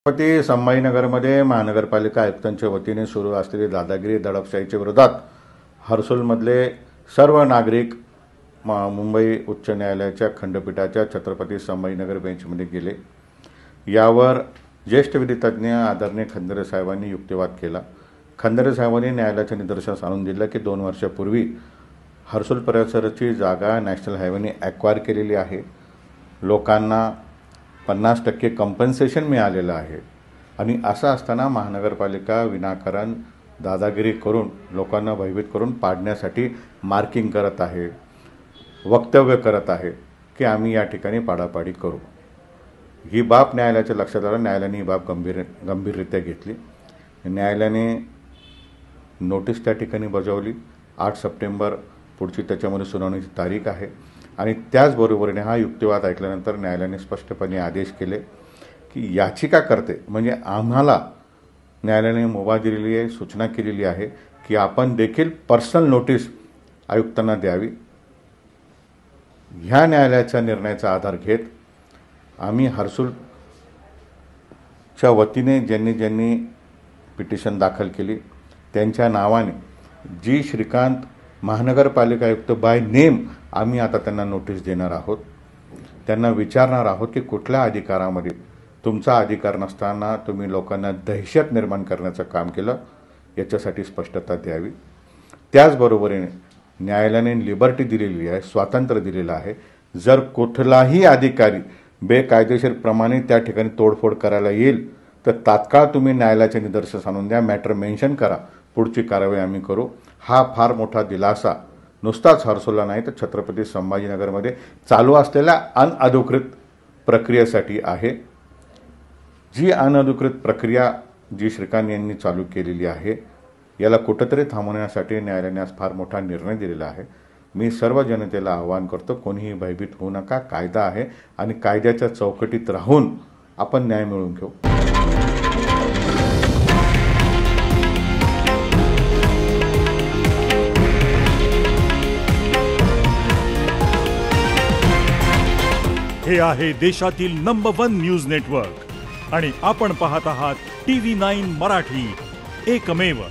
छत्रपती संभाजीनगरमध्ये महानगरपालिका आयुक्तांच्या वतीने सुरू असलेली दादागिरी दडपशाहीच्या विरोधात हर्सुलमधले सर्व नागरिक मुंबई उच्च न्यायालयाच्या खंडपीठाच्या छत्रपती संभाजीनगर बेंचमध्ये गेले। यावर ज्येष्ठ विधितज्ञ आदरणीय खंदारे साहेबांनी युक्तिवाद केला। खंदारे साहेबांनी न्यायालयाच्या निदर्शनास आणून दिलं की 2 वर्षापूर्वी हर्सुल परिसराची जागा नॅशनल हायवेने ॲक्वायर केलेली आहे। लोकांना 50% कंपन्सेशन मिळालेलं आहे आणि असं असताना महानगरपालिका विनाकारण दादागिरी करून लोकांना भयभीत करून पाडण्यासाठी मार्किंग करत आहे, वक्तव्य करत आहे की आम्ही या ठिकाणी पाडापाडी करू। ही बाब न्यायालयाच्या लक्षात आलं। न्यायालयाने ही बाब गंभीररित्या घेतली। न्यायालयाने नोटीस त्या ठिकाणी बजावली। 8 सप्टेंबर पुढची त्याच्यामध्ये सुनावणीची तारीख आहे आणि त्याचबरोबरीने हा युक्तिवाद ऐकल्यानंतर न्यायालयाने स्पष्टपणे आदेश केले की याचिकाकर्ते म्हणजे आम्हाला न्यायालयाने मुभा दिलेली आहे, सूचना केलेली आहे की आपण देखील पर्सनल नोटीस आयुक्तांना द्यावी। ह्या न्यायालयाच्या निर्णयाचा आधार घेत आम्ही हर्सुलच्या वतीने ज्यांनी पिटिशन दाखल केली त्यांच्या नावाने जी श्रीकांत महानगरपालिका आयुक्त बाय नेम आम्ही आता त्यांना नोटीस देणार आहोत। त्यांना विचारणार आहोत की कुठल्या अधिकारामध्ये तुमचा अधिकार नसताना तुम्ही लोकांना दहशत निर्माण करण्याचं काम केलं, याच्यासाठी स्पष्टता द्यावी। त्याचबरोबरीने न्यायालयाने लिबर्टी दिलेली आहे, स्वातंत्र्य दिलेलं आहे। जर कुठलाही अधिकारी बेकायदेशीरप्रमाणे त्या ठिकाणी तोडफोड करायला येईल तर तात्काळ तुम्ही न्यायालयाच्या निदर्शनास आणून द्या, मॅटर मेन्शन करा, पुढची कारवाई आम्ही करू। हा फार मोठा दिलासा नुसताच हर्सुलला नाही तर छत्रपती संभाजीनगरमध्ये चालू असलेल्या अनधिकृत प्रक्रियेसाठी आहे। जी अनधिकृत प्रक्रिया जी श्रीकांत यांनी चालू केलेली आहे याला कुठेतरी थांबवण्यासाठी न्यायालयाने आज फार मोठा निर्णय दिलेला आहे। मी सर्व जनतेला आवाहन करतो, कोणीही भयभीत होऊ नका। कायदा आहे आणि कायद्याच्या चौकटीत राहून आपण न्याय मिळवून घेऊ। हे आहे देशातील नंबर 1 न्यूज नेटवर्क आणि आपण पाहत आहात TV9 मराठी, एकमेव।